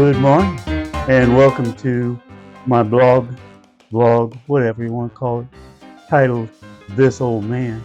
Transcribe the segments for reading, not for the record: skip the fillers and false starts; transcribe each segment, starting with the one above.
Good morning, and welcome to my vlog, whatever you want to call it, titled This Old Man.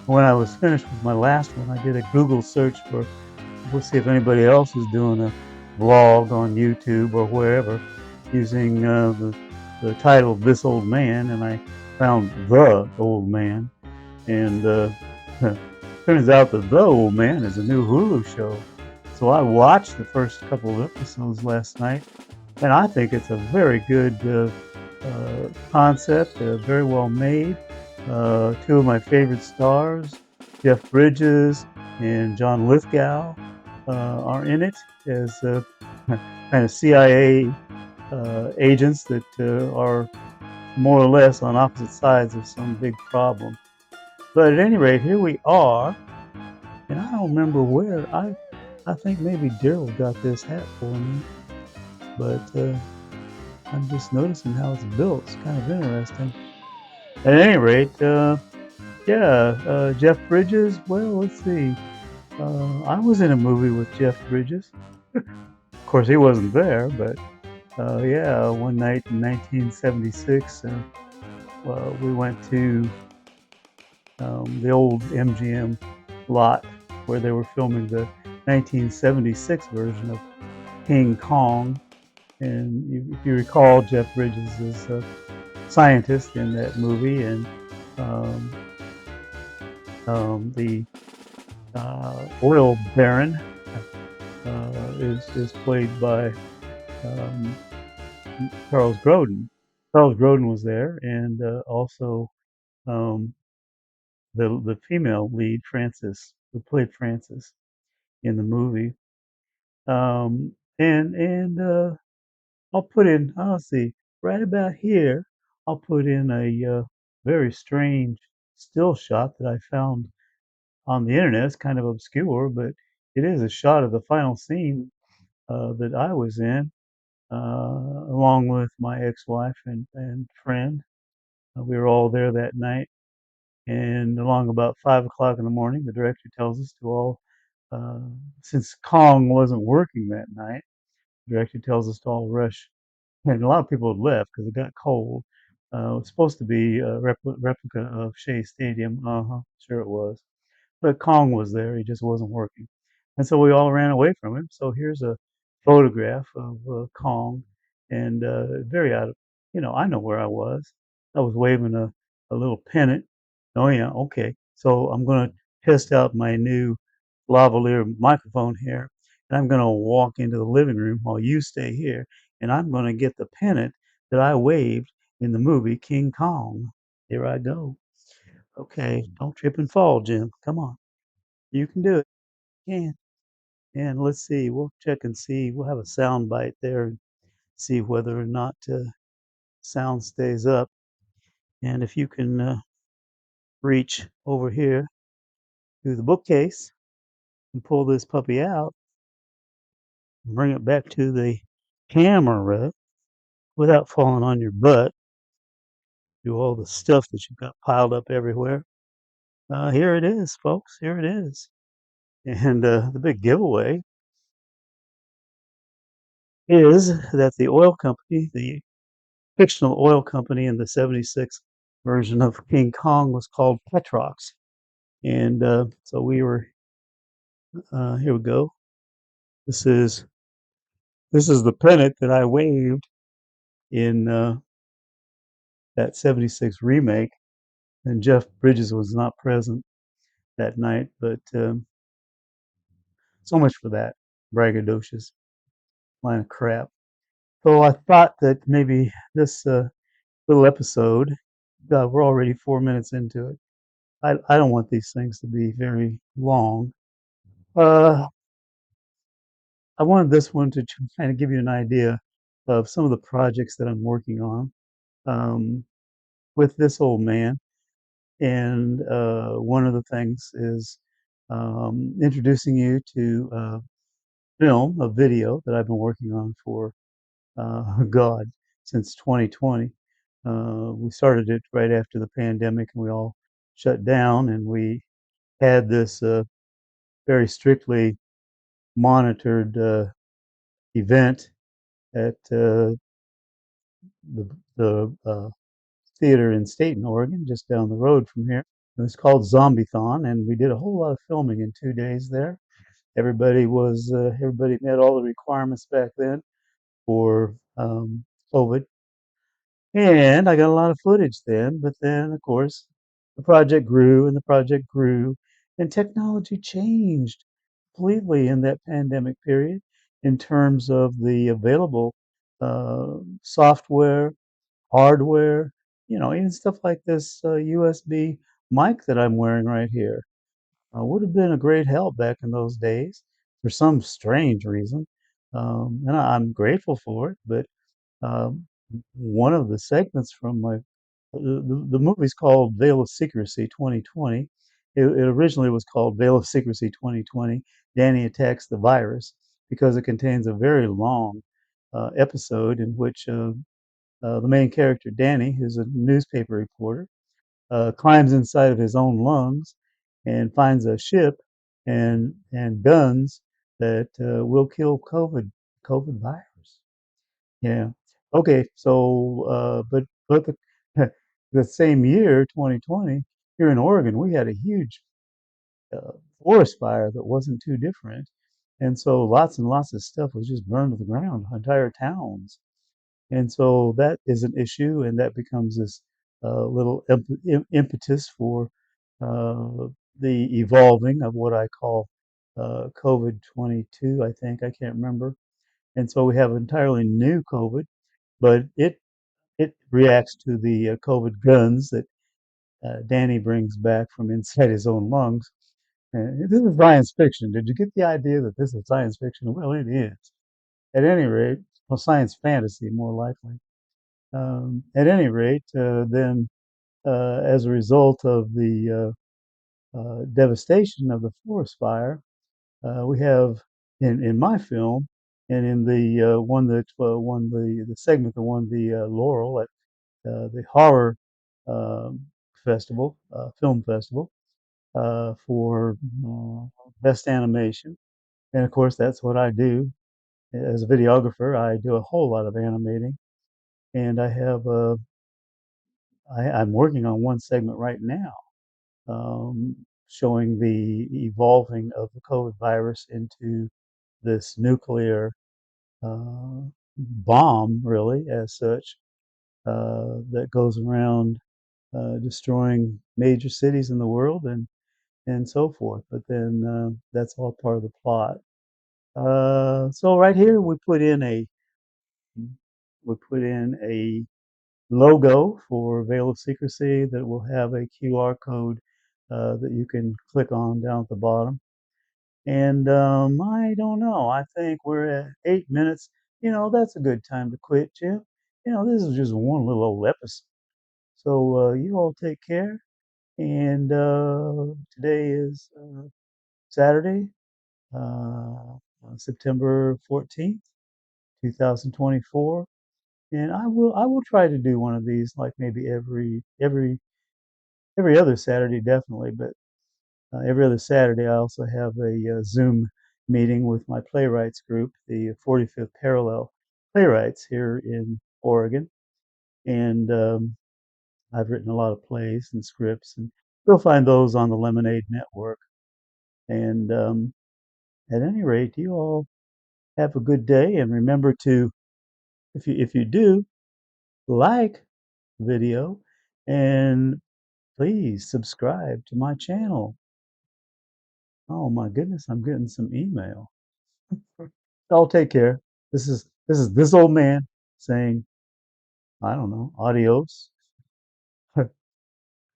When I was finished with my last one, I did a Google search for, we'll see if anybody else is doing a vlog on YouTube or wherever using the title This Old Man, and I found The Old Man. And turns out that The Old Man is a new Hulu show. So I watched the first couple of episodes last night, and I think it's a very good concept, very well made. Two of my favorite stars, Jeff Bridges and John Lithgow, are in it as kind of CIA agents that are more or less on opposite sides of some big problem. But at any rate, here we are, and I don't remember where. I think maybe Daryl got this hat for me, but I'm just noticing how it's built. It's kind of interesting. At any rate, Jeff Bridges. Well, let's see. I was in a movie with Jeff Bridges. Of course, he wasn't there, but yeah, one night in 1976, we went to the old MGM lot where they were filming the 1976 version of King Kong. And if you recall, Jeff Bridges is a scientist in that movie, and um, the oil baron is played by um, Charles Grodin. Charles Grodin was there, and also um, the female lead, Frances, who played Frances in the movie. And I'll put in, I'll see, right about here, I'll put in a very strange still shot that I found on the internet. It's kind of obscure, but it is a shot of the final scene that I was in, along with my ex-wife and friend. We were all there that night, and along about 5 o'clock in the morning, the director tells us to all, uh, since Kong wasn't working that night, the director tells us to all rush, and a lot of people had left because it got cold. It was supposed to be a replica of Shea Stadium. Sure it was. But Kong was there. He just wasn't working. And so we all ran away from him. So here's a photograph of Kong, and very out of, I know where I was. I was waving a little pennant. Oh, yeah, okay. So I'm going to test out my new lavalier microphone here, and I'm going to walk into the living room while you stay here, and I'm going to get the pennant that I waved in the movie King Kong. Here I go. Okay, don't trip and fall, Jim. Come on. You can do it. You can. And let's see, we'll check and see. We'll have a sound bite there and see whether or not sound stays up. And if you can reach over here to the bookcase and pull this puppy out and bring it back to the camera without falling on your butt, do all the stuff that you've got piled up everywhere. Here it is, folks. Here it is. And the big giveaway is that the oil company, the fictional oil company in the 76 version of King Kong, was called Petrox. And so we were, here we go. This is this is the pennant that I waved in that 76 remake. And Jeff Bridges was not present that night, but so much for that braggadocious line of crap. So I thought that maybe this little episode, we're already 4 minutes into it. I don't want these things to be very long. Uh, I wanted this one to kind of give you an idea of some of the projects that I'm working on um, with this old man. And one of the things is introducing you to a video that I've been working on for God since 2020. We started it right after the pandemic, and we all shut down, and we had this very strictly monitored event at the theater in Staten, Oregon, just down the road from here. It was called Zombiethon, and we did a whole lot of filming in 2 days there. Everybody met all the requirements back then for COVID, and I got a lot of footage then. But then, of course, the project grew and the project grew, and technology changed completely in that pandemic period in terms of the available software, hardware, even stuff like this USB mic that I'm wearing right here. Would have been a great help back in those days for some strange reason. And I'm grateful for it. But um, one of the segments from the movie's called Veil of Secrecy 2020. It originally was called Veil of Secrecy 2020. Danny attacks the virus because it contains a very long episode in which the main character, Danny, who's a newspaper reporter, climbs inside of his own lungs and finds a ship and guns that will kill COVID virus. Yeah. Okay. So, but the same year, 2020, here in Oregon, we had a huge uh, forest fire that wasn't too different, and so lots and lots of stuff was just burned to the ground, entire towns. And so that is an issue, and that becomes this little impetus for uh, the evolving of what I call COVID 22, I think. I can't remember. And so we have entirely new COVID, but it reacts to the COVID guns that Danny brings back from inside his own lungs. This is science fiction. Did you get the idea that this is science fiction? Well, it is. At any rate, well, science fantasy, more likely. At any rate, then as a result of the devastation of the forest fire, we have in my film and in the one that won the segment that won the laurel at the horror um, festival, film festival, for best animation. And of course, that's what I do as a videographer. I do a whole lot of animating, and I'm working on one segment right now, um, showing the evolving of the COVID virus into this nuclear uh, bomb, really, as such, that goes around destroying major cities in the world and so forth. But then that's all part of the plot. So right here we put in a logo for Veil of Secrecy that will have a QR code that you can click on down at the bottom. And I don't know. I think we're at 8 minutes. That's a good time to quit, Jim. This is just one little old episode. So you all take care. And today is Saturday, September 14th, 2024. And I will try to do one of these like maybe every other Saturday, definitely. But every other Saturday, I also have a Zoom meeting with my playwrights group, the 45th Parallel Playwrights here in Oregon. And I've written a lot of plays and scripts, and you'll find those on the Lemonade Network. And at any rate, you all have a good day, and remember to, if you do, like the video, and please subscribe to my channel. Oh my goodness, I'm getting some email. I'll take care. This is this old man saying, I don't know, adios.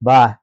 Bye.